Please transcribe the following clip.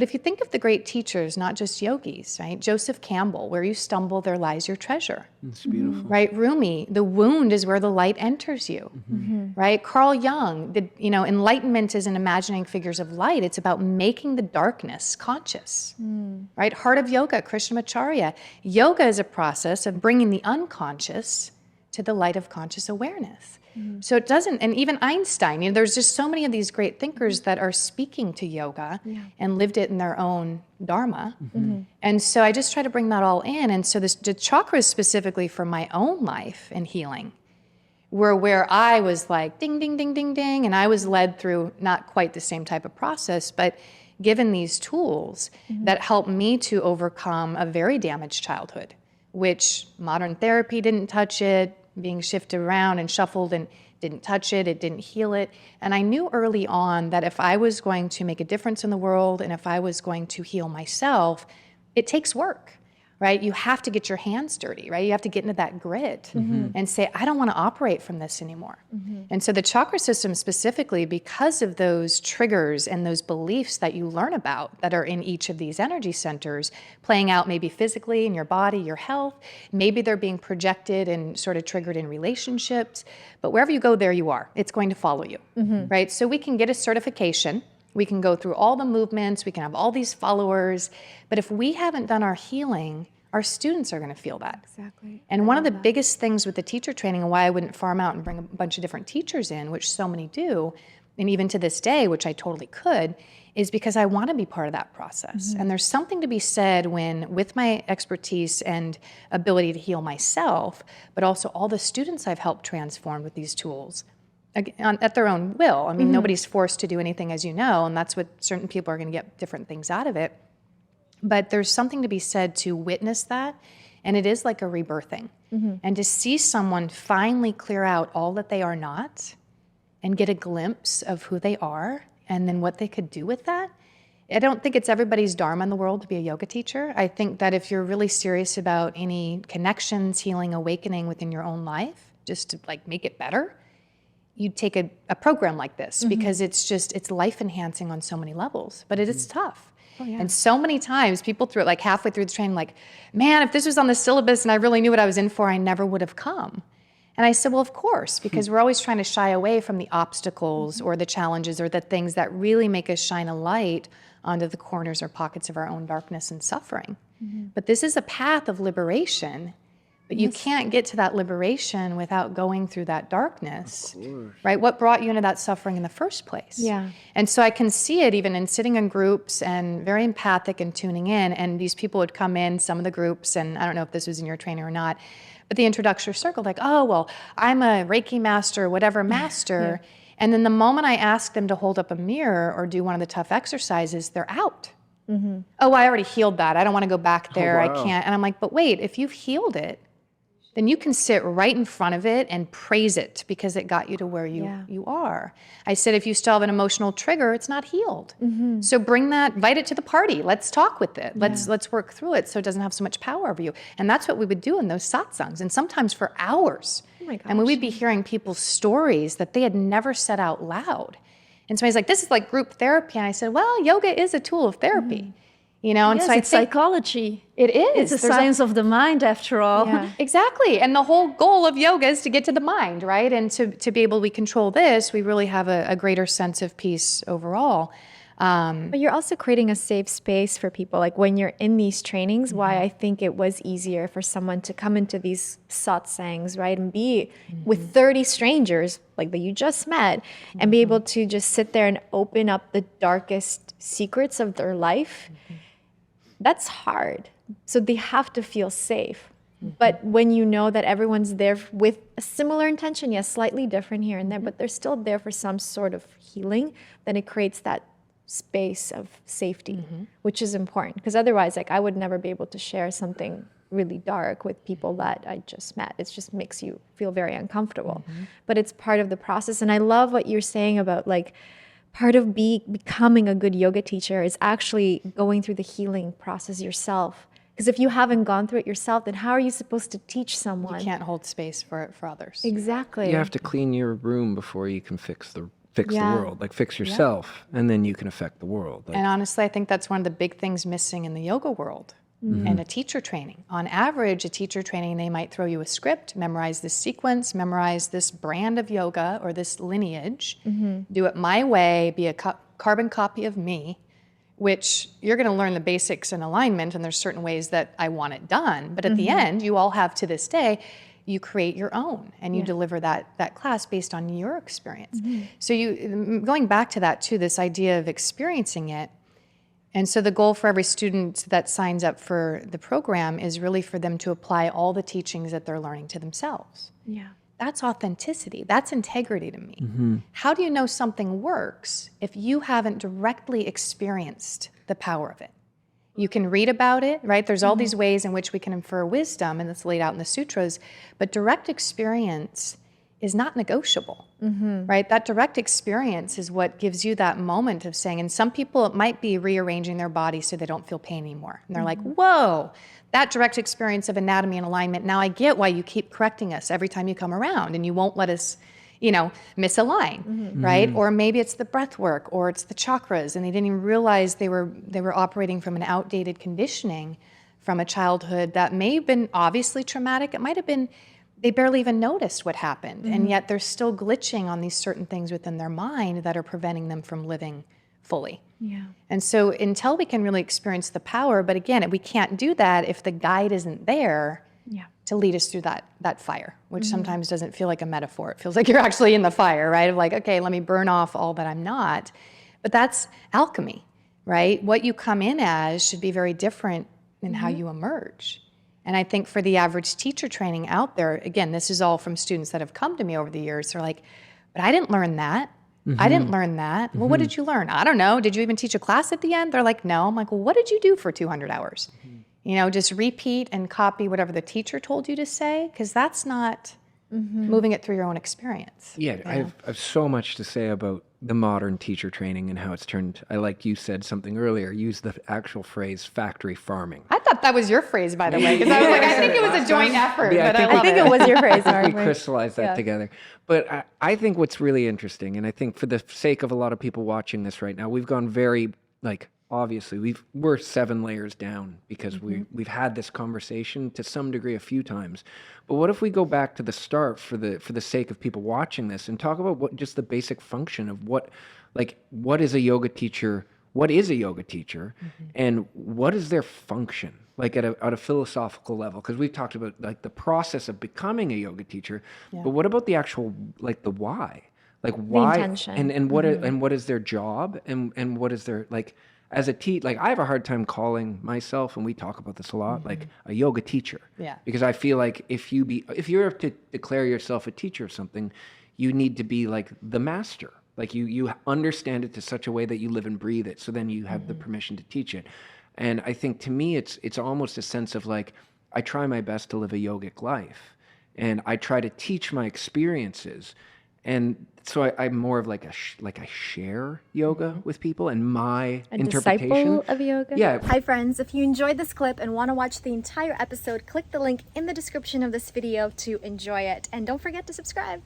But if you think of the great teachers, not just yogis, right? Joseph Campbell, where you stumble, there lies your treasure. It's beautiful. Right? Rumi, the wound is where the light enters you. Right? Carl Jung, enlightenment isn't imagining figures of light. It's about making the darkness conscious. Right? Heart of Yoga, Krishnamacharya. Yoga is a process of bringing the unconscious to the light of conscious awareness. So it doesn't, and even Einstein, there's just so many of these great thinkers that are speaking to yoga and lived it in their own dharma. And so I just try to bring that all in. And so the chakras specifically for my own life and healing were where I was like, ding, ding, ding, ding, ding. And I was led through not quite the same type of process, but given these tools that helped me to overcome a very damaged childhood, which modern therapy didn't touch it, being shifted around and shuffled and didn't touch it, it didn't heal it. And I knew early on that if I was going to make a difference in the world and if I was going to heal myself, it takes work, right? You have to get your hands dirty, right? You have to get into that grit and say, I don't want to operate from this anymore. And so the chakra system specifically, because of those triggers and those beliefs that you learn about that are in each of these energy centers, playing out maybe physically in your body, your health, maybe they're being projected and sort of triggered in relationships, but wherever you go, there you are. It's going to follow you, right? So we can get a certification, we can go through all the movements, we can have all these followers, but if we haven't done our healing, our students are going to feel that. Exactly. And one of the biggest things with the teacher training and why I wouldn't farm out and bring a bunch of different teachers in, which so many do, and even to this day, which I totally could, is because I want to be part of that process. And there's something to be said when, with my expertise and ability to heal myself, but also all the students I've helped transform with these tools, at their own will. I mean, nobody's forced to do anything, as you know, and that's what certain people are going to get different things out of it. But there's something to be said to witness that, and it is like a rebirthing. And to see someone finally clear out all that they are not and get a glimpse of who they are and then what they could do with that. I don't think it's everybody's dharma in the world to be a yoga teacher. I think that if you're really serious about any connections, healing, awakening within your own life, just to like make it better, you take a program like this because it's life enhancing on so many levels, but it is tough. Oh, yeah. And so many times people through it, like halfway through the training, like, man, if this was on the syllabus and I really knew what I was in for, I never would have come. And I said, well, of course, because we're always trying to shy away from the obstacles or the challenges or the things that really make us shine a light onto the corners or pockets of our own darkness and suffering. But this is a path of liberation. But you can't get to that liberation without going through that darkness, right? What brought you into that suffering in the first place? Yeah. And so I can see it even in sitting in groups and very empathic and tuning in. And these people would come in, some of the groups, and I don't know if this was in your training or not, but the introductory circle, like, oh, well, I'm a Reiki master, whatever master. And then the moment I ask them to hold up a mirror or do one of the tough exercises, they're out. Oh, I already healed that. I don't want to go back there. wow. I can't. And I'm like, but wait, if you've healed it, then you can sit right in front of it and praise it because it got you to where you are. I said, if you still have an emotional trigger, it's not healed. So bring that, invite it to the party. Let's talk with it. Let's work through it so it doesn't have so much power over you. And that's what we would do in those satsangs, and sometimes for hours. Oh my gosh. And we'd be hearing people's stories that they had never said out loud. And somebody's like, this is like group therapy. And I said, well, yoga is a tool of therapy. You know, and Yes, so I it's think psychology. it is. It's a science of the mind, after all. Yeah. Exactly. And the whole goal of yoga is to get to the mind, right? And to be able to control this, we really have a greater sense of peace overall. But you're also creating a safe space for people. Like when you're in these trainings, why I think it was easier for someone to come into these satsangs, right? And be with 30 strangers like that you just met and be able to just sit there and open up the darkest secrets of their life. That's hard. So they have to feel safe. But when you know that everyone's there with a similar intention, yes, slightly different here and there, but they're still there for some sort of healing, then it creates that space of safety, which is important. Because otherwise, like, I would never be able to share something really dark with people that I just met. It just makes you feel very uncomfortable. But it's part of the process. And I love what you're saying about, like, part of becoming a good yoga teacher is actually going through the healing process yourself. Because if you haven't gone through it yourself, then how are you supposed to teach someone? You can't hold space for others. Exactly. You have to clean your room before you can fix the fix the world, like fix yourself, and then you can affect the world. Like, And honestly, I think that's one of the big things missing in the yoga world and a teacher training. On average, a teacher training, they might throw you a script, memorize this sequence, memorize this brand of yoga or this lineage, do it my way, be a carbon copy of me, which you're going to learn the basics in alignment, and there's certain ways that I want it done. But at the end, you all have to this day, you create your own and you deliver that class based on your experience. So going back to that too, this idea of experiencing it. And so the goal for every student that signs up for the program is really for them to apply all the teachings that they're learning to themselves. Yeah. That's authenticity. That's integrity to me. How do you know something works if you haven't directly experienced the power of it? You can read about it, right? There's all these ways in which we can infer wisdom, and it's laid out in the sutras, but direct experience is not negotiable, right? That direct experience is what gives you that moment of saying, and some people, it might be rearranging their body so they don't feel pain anymore. And they're like, whoa, that direct experience of anatomy and alignment, now I get why you keep correcting us every time you come around and you won't let us, misalign, right? Or maybe it's the breath work or it's the chakras, and they didn't even realize they were operating from an outdated conditioning from a childhood that may have been obviously traumatic. It might have been they barely even noticed what happened, and yet they're still glitching on these certain things within their mind that are preventing them from living fully. Yeah. And so until we can really experience the power, but again, we can't do that if the guide isn't there to lead us through that fire, which sometimes doesn't feel like a metaphor. It feels like you're actually in the fire, right? Of like, okay, let me burn off all that I'm not. But that's alchemy, right? What you come in as should be very different than how you emerge. And I think for the average teacher training out there, again, this is all from students that have come to me over the years. They're like, but I didn't learn that. I didn't learn that. Well, what did you learn? I don't know. Did you even teach a class at the end? They're like, no. I'm like, well, what did you do for 200 hours? Just repeat and copy whatever the teacher told you to say, because that's not moving it through your own experience. Yeah, I have so much to say about the modern teacher training and how it's turned. I like you said something earlier, use the actual phrase factory farming. I thought that was your phrase, by the way, because I was like, I think it was a joint effort. Yeah, but I think it was your phrase, Mark. We crystallized that together. But I think what's really interesting, and I think for the sake of a lot of people watching this right now, we've gone very, obviously, we're 7 layers down because we've had this conversation to some degree a few times. But what if we go back to the start for the sake of people watching this and talk about what just the basic function of what is a yoga teacher? What is a yoga teacher, and what is their function? At a philosophical level, because we've talked about the process of becoming a yoga teacher, but what about the actual the why? Why the intention. and what is their job and what is their as a I have a hard time calling myself, and we talk about this a lot, a yoga teacher. Yeah. Because I feel like if you're to declare yourself a teacher of something, you need to be the master. You understand it to such a way that you live and breathe it, so then you have the permission to teach it. And I think to me, it's almost a sense of I try my best to live a yogic life, and I try to teach my experiences. And so I'm more of I share yoga with people and my interpretation. Disciple of yoga? Yeah. Hi friends, if you enjoyed this clip and want to watch the entire episode, click the link in the description of this video to enjoy it. And don't forget to subscribe.